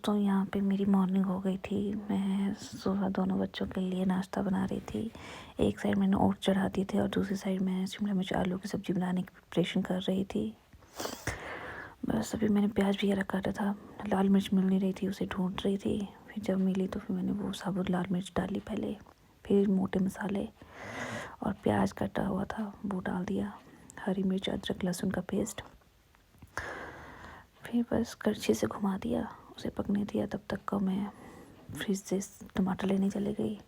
दोस्तों यहाँ पे मेरी मॉर्निंग हो गई थी। मैं सुबह दोनों बच्चों के लिए नाश्ता बना रही थी। एक साइड मैंने ओट्स चढ़ा दिए थे और दूसरी साइड मैं शिमला मिर्च आलू की सब्ज़ी बनाने की प्रिपरेशन कर रही थी। बस अभी मैंने प्याज वगैरह काटा था, लाल मिर्च मिल नहीं रही थी, उसे ढूंढ रही थी। फिर जब मिली तो फिर मैंने वो साबुत लाल मिर्च डाली पहले, फिर मोटे मसाले और प्याज कटा हुआ था वो डाल दिया, हरी मिर्च अदरक लहसुन का पेस्ट। फिर बस कड़छी से घुमा दिया, उसे पकने दिया। तब तक का मैं फ्रिज से टमाटर लेने चली गई।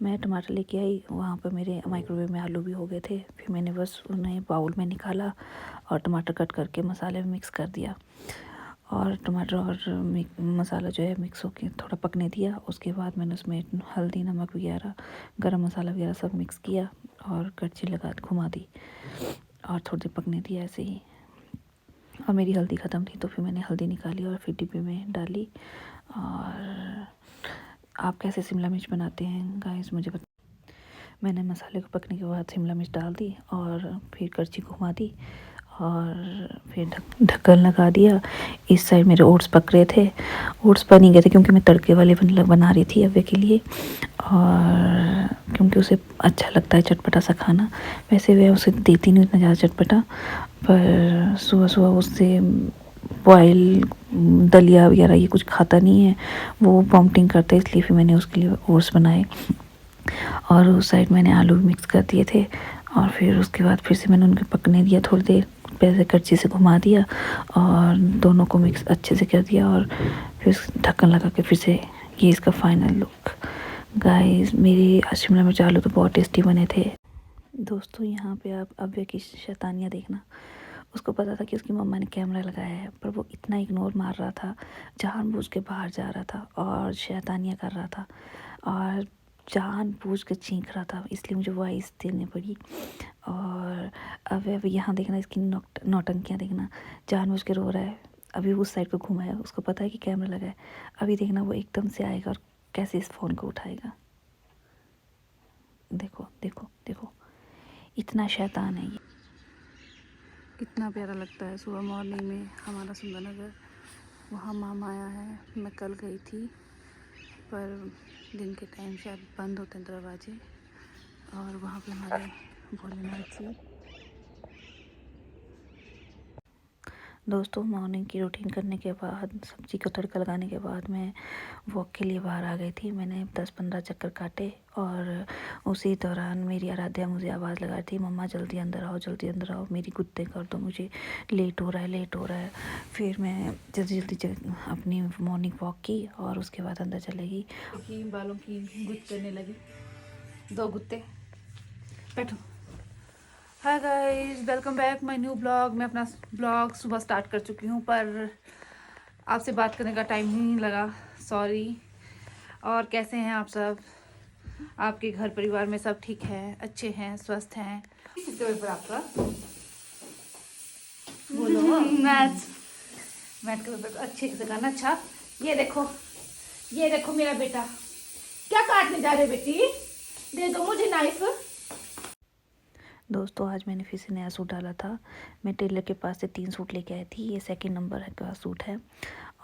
मैं टमाटर लेके आई, वहाँ पर मेरे माइक्रोवेव में आलू भी हो गए थे। फिर मैंने बस उन्हें बाउल में निकाला और टमाटर कट करके मसाले में मिक्स कर दिया और टमाटर और मसाला जो है मिक्स होके थोड़ा पकने दिया। उसके बाद मैंने उसमें हल्दी नमक वगैरह गरम मसाला वगैरह सब मिक्स किया और कड़छी लगा घुमा दी और थोड़ी देर पकने दिया ऐसे ही। और मेरी हल्दी ख़त्म थी तो फिर मैंने हल्दी निकाली और फिर डिब्बे में डाली। और आप कैसे शिमला मिर्च बनाते हैं गाइस मुझे मैंने मसाले को पकने के बाद शिमला मिर्च डाल दी और फिर कड़छी घुमा दी और फिर ढक्कन लगा दिया। इस साइड मेरे ओट्स पक रहे थे, ओट्स बन ही गए थे क्योंकि मैं तड़के वाले बना रही थी अव्वे के लिए, और क्योंकि उसे अच्छा लगता है चटपटा सा खाना। वैसे वह उसे देती नहीं उतना ज़्यादा चटपटा, पर सुबह सुबह उससे बॉयल दलिया वगैरह ये कुछ खाता नहीं है, वो वॉमिटिंग करता है, इसलिए फिर मैंने उसके लिए ओट्स बनाए। और उस साइड मैंने आलू भी मिक्स कर दिए थे और फिर उसके बाद फिर से मैंने उनको पकने दिया थोड़ी देर, पहले कड़छी से घुमा दिया और दोनों को मिक्स अच्छे से कर दिया और फिर ढक्कन लगा के फिर से ये इसका फाइनल लुक। गाइस मेरी शिमला मिर्च आलू तो बहुत टेस्टी बने थे। दोस्तों यहाँ पे आप अव्वे की शैतानियाँ देखना। उसको पता था कि उसकी मम्मा ने कैमरा लगाया है, पर वो इतना इग्नोर मार रहा था, जानबूझ के बाहर जा रहा था और शैतानियाँ कर रहा था और जानबूझ के चीख रहा था, इसलिए मुझे वॉइस देनी पड़ी। और अब यहाँ देखना, इसकी नौटंकियाँ देखना, जानबूझ के रो रहा है। अभी उस साइड पे घूमा है, उसको पता है कि कैमरा लगा है। अभी देखना वो एकदम से आएगा और कैसे इस फ़ोन को उठाएगा। देखो देखो देखो, इतना शैतान है ये। कितना प्यारा लगता है सुबह मॉर्निंग में हमारा सुंदरनगर। वहाँ मामा आया है, मैं कल गई थी पर दिन के टाइम शायद बंद होते हैं दरवाजे, और वहाँ पे हमारे भोलेनाथ जी। दोस्तों मॉर्निंग की रूटीन करने के बाद, सब्ज़ी को तड़का लगाने के बाद मैं वॉक के लिए बाहर आ गई थी। मैंने 10-15 चक्कर काटे और उसी दौरान मेरी आराध्या मुझे आवाज़ लगा रही थी, मम्मा जल्दी अंदर आओ, जल्दी अंदर आओ, मेरी गुत्ते कर दो, मुझे लेट हो रहा है, लेट हो रहा है। फिर मैं जल्दी जल्दी अपनी मॉर्निंग वॉक की और उसके बाद अंदर चले गई। बालों की गुत्त करने लगी, 2 गुत्ते। बैठो। Hi guys, welcome back my new blog. मैं अपना ब्लॉग सुबह स्टार्ट कर चुकी हूँ पर आपसे बात करने का टाइम ही नहीं लगा, सॉरी। और कैसे हैं आप सब? आपके घर परिवार में सब ठीक है, अच्छे हैं, स्वस्थ हैं? पेपर आपका बोलो। मैथ का पेपर अच्छे से करना। अच्छा ये देखो मेरा बेटा क्या काटने जा रहे, बेटी दे दो मुझे नाइफ। दोस्तों आज मैंने फिर से नया सूट डाला था। मैं टेलर के पास से 3 सूट लेके आई थी, ये 2nd नंबर का सूट है।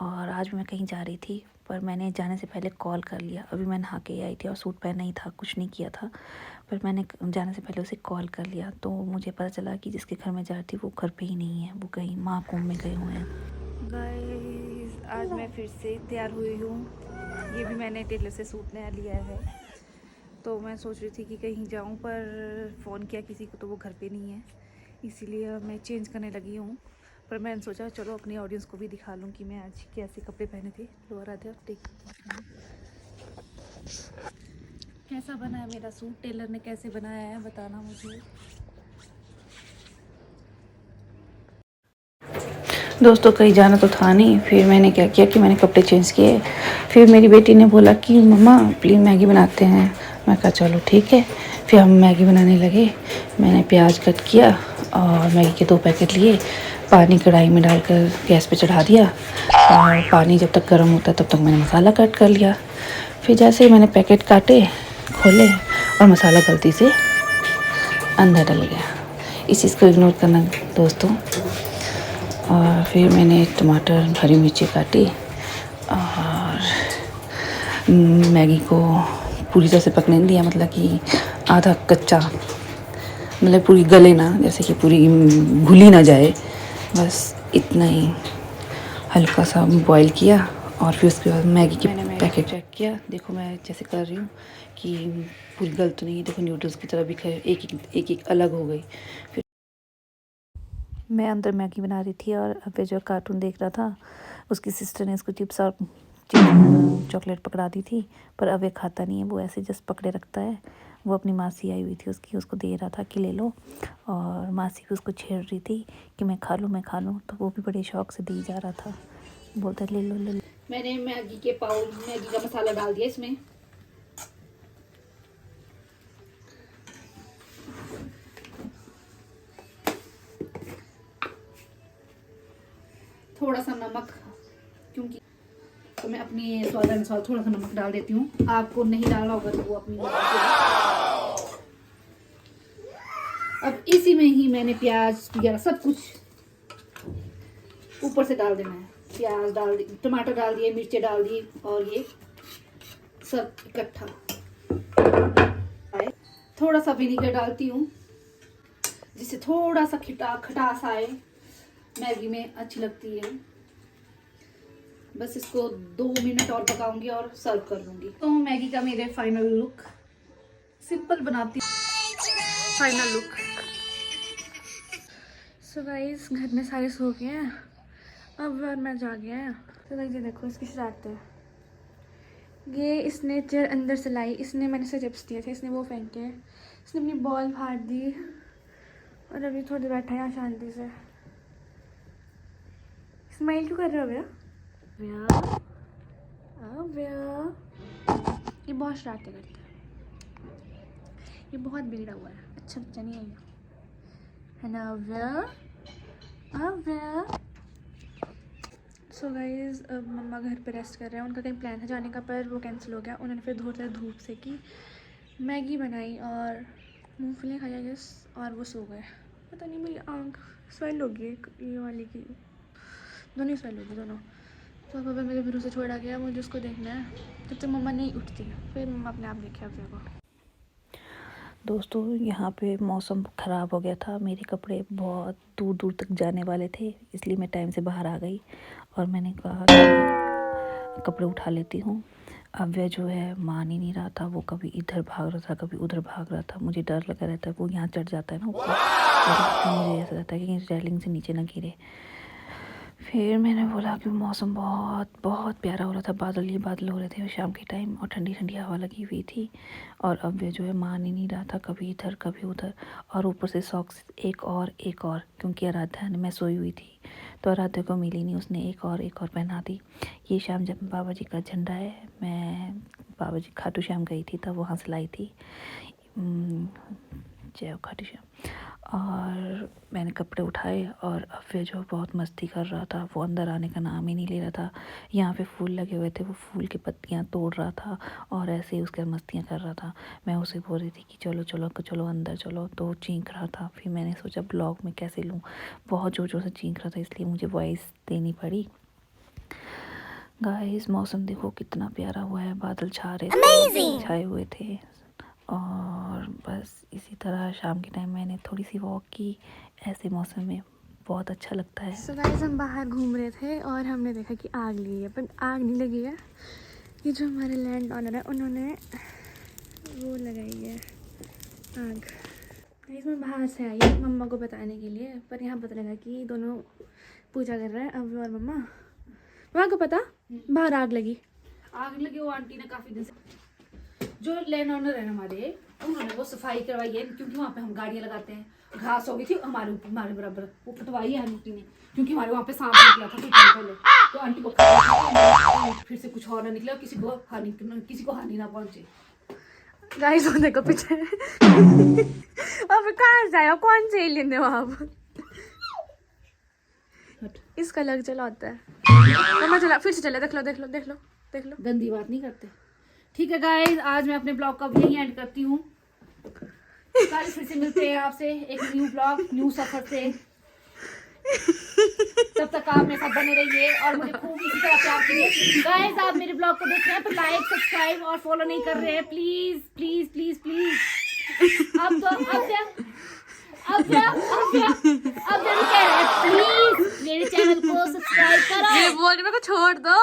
और आज मैं कहीं जा रही थी पर मैंने जाने से पहले कॉल कर लिया। अभी मैं नहा के आई थी और सूट पहना ही था, कुछ नहीं किया था, पर मैंने जाने से पहले उसे कॉल कर लिया। तो मुझे पता चला कि जिसके घर में जा रही थी वो घर पे ही नहीं है, वो कहीं महाकुंभ में गए हुए हैं। गाइस आज मैं फिर से तैयार हुई हूँ। ये भी मैंने टेलर से सूट नया लिया है, तो मैं सोच रही थी कि कहीं जाऊं, पर फ़ोन किया किसी को तो वो घर पे नहीं है, इसीलिए मैं चेंज करने लगी हूँ। पर मैंने सोचा चलो अपनी ऑडियंस को भी दिखा लूँ कि मैं आज कैसे कपड़े पहने थे। लोअर आधे कैसा बना है मेरा सूट, टेलर ने कैसे बनाया है बताना मुझे। दोस्तों कहीं जाना तो था नहीं, फिर मैंने क्या किया कि मैंने कपड़े चेंज किए। फिर मेरी बेटी ने बोला कि मम्मा प्लीज़ मैगी बनाते हैं। मैं कहा चलो ठीक है। फिर हम मैगी बनाने लगे। मैंने प्याज कट किया और मैगी के 2 पैकेट लिए, पानी कढ़ाई में डालकर गैस पे चढ़ा दिया और पानी जब तक गर्म होता तब तक मैंने मसाला कट कर लिया। फिर जैसे ही मैंने पैकेट काटे, खोले और मसाला गलती से अंदर डल गया। इस चीज़ को इग्नोर करना दोस्तों। और फिर मैंने टमाटर हरी मिर्ची काटी और मैगी को पूरी तरह से पकने नहीं दिया, मतलब कि आधा कच्चा, मतलब पूरी गले ना, जैसे कि पूरी घुली ना जाए, बस इतना ही हल्का सा बॉईल किया। और फिर उसके बाद मैगी के पैकेट चेक किया, देखो मैं जैसे कर रही हूँ कि पूरी गल तो नहीं, देखो नूडल्स की तरह भी एक अलग हो गई। फिर मैं अंदर मैगी बना रही थी और अबे जो कार्टून देख रहा था, उसकी सिस्टर ने इसको चिप्स और चॉकलेट पकड़ा दी थी, पर अबे खाता नहीं है, वो ऐसे जस्ट पकड़े रखता है। वो अपनी मासी आई हुई थी उसकी, उसको दे रहा था कि ले लो, और मासी भी उसको छेड़ रही थी कि मैं खा लूँ, तो वो भी बड़े शौक से दी जा रहा था, बोलता ले लो। मैंने मैगी के पाउल मैगी का मसाला डाल दिया इसमें। थोड़ा सा नमक, क्योंकि तो मैं अपनी स्वाद अनुसार थोड़ा सा नमक डाल देती हूँ, आपको नहीं डालना होगा तो वो अपनी मर्जी। अब इसी में ही मैंने प्याज वगैरह सब कुछ ऊपर से डाल देना है। प्याज डाल दी, टमाटर डाल दिए, मिर्चें डाल दी, और ये सब इकट्ठा। थोड़ा सा विनेगर डालती हूँ जिससे थोड़ा सा खटास आए, मैगी में अच्छी लगती है। बस इसको 2 मिनट और पकाऊंगी और सर्व कर लूंगी। तो मैगी का मेरे फाइनल लुक, सिंपल बनाती फाइनल लुक। सो गाइस घर में सारे सो गए हैं, अब और मैं जा गया है। तो गाइस ये देखो इसकी शरारतें, ये इसने चेयर अंदर से लाई, इसने मैंने से चिप्स दिए थे, इसने वो फेंके, इसने अपनी बॉल फाड़ दी, और अभी थोड़ी देर बैठा है यहाँ शांति से। स्माइल क्यों कर रहे हो भैया? ये बहुत शरारतें करता है, ये बहुत बिगड़ा हुआ है, अच्छा बच्चा नहीं है ना अव्या। सो गाइज अब मम्मा घर पे रेस्ट कर रहे हैं, उनका कहीं प्लान था जाने का पर वो कैंसिल हो गया। उन्होंने फिर धूप से की मैगी बनाई और मूंगफलियाँ खाई जस, और वो सो गए। पता नहीं मेरी आँख स्वेल हो गई, ये वाली की दोनों स्वेल होगी दोनों। तो अब मेरे भरोसे छोड़ा गया, मुझे उसको देखना है, जब तक मम्मा नहीं उठती फिर मम्मा अपने आप देखे अव्या को। दोस्तों यहाँ पे मौसम ख़राब हो गया था, मेरे कपड़े बहुत दूर दूर तक जाने वाले थे, इसलिए मैं टाइम से बाहर आ गई और मैंने कहा कि कपड़े उठा लेती हूँ। अव्या जो है मान ही नहीं रहा था, वो कभी इधर भाग रहा था कभी उधर भाग रहा था। मुझे डर लगा रहता है, वो यहाँ चढ़ जाता है ना ऊपर, तो मुझे ऐसा रहता है कि रेलिंग से नीचे ना गिरे। फिर मैंने बोला कि मौसम बहुत बहुत प्यारा हो रहा था, बादल हो रहे थे शाम के टाइम, और ठंडी ठंडी हवा लगी हुई थी, और अब जो है मान ही नहीं रहा था, कभी इधर कभी उधर, और ऊपर से सॉक्स एक और क्योंकि आराध्या ने, मैं सोई हुई थी तो आराध्या को मिली नहीं, उसने एक और पहना दी। ये शाम जब बाबा जी का झंडा है, मैं बाबा जी खाटू श्याम गई थी तब वहाँ से लाई थी, जय खाटू श्याम। और मैंने कपड़े उठाए और अव्य जो बहुत मस्ती कर रहा था, वो अंदर आने का नाम ही नहीं ले रहा था। यहाँ पे फूल लगे हुए थे, वो फूल की पत्तियाँ तोड़ रहा था और ऐसे ही उसके मस्तियाँ कर रहा था। मैं उसे बोल रही थी कि चलो चलो चलो अंदर चलो, तो चीख रहा था। फिर मैंने सोचा ब्लॉग में कैसे लूँ, बहुत ज़ोर ज़ोर से चीख रहा था, इसलिए मुझे वॉइस देनी पड़ी। गाइस मौसम देखो कितना प्यारा हुआ है, बादल छाए हुए थे, और बस इसी तरह शाम के टाइम मैंने थोड़ी सी वॉक की, ऐसे मौसम में बहुत अच्छा लगता है। सो गाइस हम बाहर घूम रहे थे और हमने देखा कि आग लगी है, पर आग नहीं लगी है। ये जो हमारे लैंड ऑनर है उन्होंने वो लगाई है आग। गाइस मैं बाहर से आई मम्मा को बताने के लिए, पर यहाँ पता लगा कि दोनों पूजा कर रहे हैं, अव्या और मम्मा को पता बाहर आग लगी। वो आंटी ने काफी दिन से, जो लैंड ऑनर है हमारे, उन्होंने वो सफाई करवाई है, क्योंकि वहाँ पे हम गाड़ियाँ लगाते हैं। घास हो गई थी हमारे बराबर, वो पटवाई है आंटी ने, क्योंकि हमारे वहाँ पे सांप निकला था कुछ दिन पहले, तो आंटी को फिर से कुछ और ना निकला, किसी को हानि ना पहुंचे। गाइस वो देखो पीछे अब कहाँ जाएगा, कौन से एलियन है वहाँ पर? इसका लग चला होता है। मम्मा चला, फिर से चले, देख लो। गंदी बात नहीं करते। ठीक है गाइस, आज मैं अपने ब्लॉग का यही एंड करती हूँ। कल फिर से मिलते हैं आपसे एक न्यू ब्लॉग, न्यू सफर से। तब तक आप मेरे साथ बने रहिए और मुझे खूब इसी तरह प्यार कीजिए। गाइस आप मेरे ब्लॉग को देख रहे हैं तो लाइक सब्सक्राइब और फॉलो नहीं कर रहे हैं, प्लीज प्लीज प्लीज प्लीज। अब तो अब जरूर कह रहे हैं प्लीज मेरे चैनल को सब्सक्राइब करो। ये बोल रही, मेरे को छोड़ दो।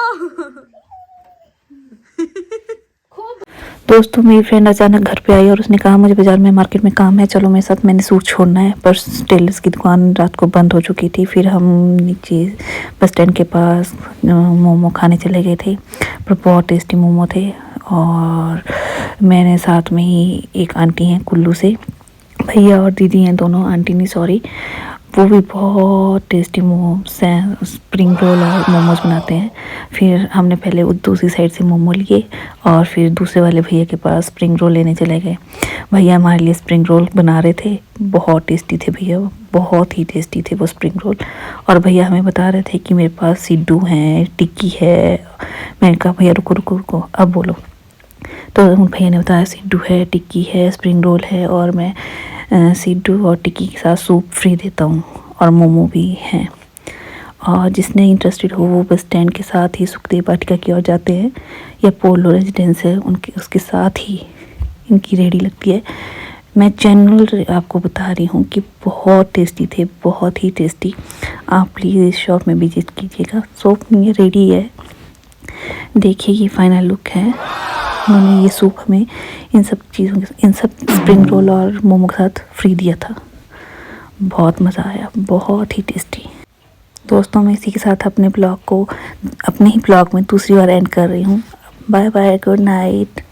दोस्तों मेरी फ्रेंड अचानक घर पे आई और उसने कहा मुझे बाज़ार में मार्केट में काम है, चलो मेरे साथ। मैंने सूट छोड़ना है, पर टेलर्स की दुकान रात को बंद हो चुकी थी। फिर हम नीचे बस स्टैंड के पास मोमो खाने चले गए थे, पर बहुत टेस्टी मोमो थे। और मैंने साथ में ही एक आंटी हैं कुल्लू से, भैया और दीदी हैं दोनों, आंटी नहीं सॉरी, वो भी बहुत टेस्टी मोमो स्प्रिंग रोल और मोमोज बनाते हैं। फिर हमने पहले दूसरी साइड से मोमो लिए और फिर दूसरे वाले भैया के पास स्प्रिंग रोल लेने चले गए। भैया हमारे लिए स्प्रिंग रोल बना रहे थे, बहुत टेस्टी थे भैया, बहुत ही टेस्टी थे वो स्प्रिंग रोल। और भैया हमें बता रहे थे कि मेरे पास सिड्डू हैं, टिक्की है। मैंने कहा भैया रुको रुको रुको अब बोलो। तो भैया ने बताया सिड्डू है, टिक्की है, स्प्रिंग रोल है, और मैं सिड्डू और टिक्की के साथ सूप फ्री देता हूँ, और मोमो भी हैं। और जिसने इंटरेस्टेड हो वो बस स्टैंड के साथ ही सुखदेव वाटिका की ओर जाते हैं, या पोलो रेजिडेंस है उनके, उसके साथ ही इनकी रेहड़ी लगती है। मैं जनरल आपको बता रही हूँ कि बहुत टेस्टी थे, बहुत ही टेस्टी। आप प्लीज़ इस शॉप में विजिट कीजिएगा। शॉप में रेडी है, देखिए ये फाइनल लुक है। उन्होंने ये सूप हमें इन सब चीज़ों के, इन सब स्प्रिंग रोल और मोमो के साथ फ्री दिया था। बहुत मज़ा आया, बहुत ही टेस्टी। दोस्तों मैं इसी के साथ अपने ब्लॉग को, अपने ही ब्लॉग में दूसरी बार एंड कर रही हूँ। Bye bye, good night.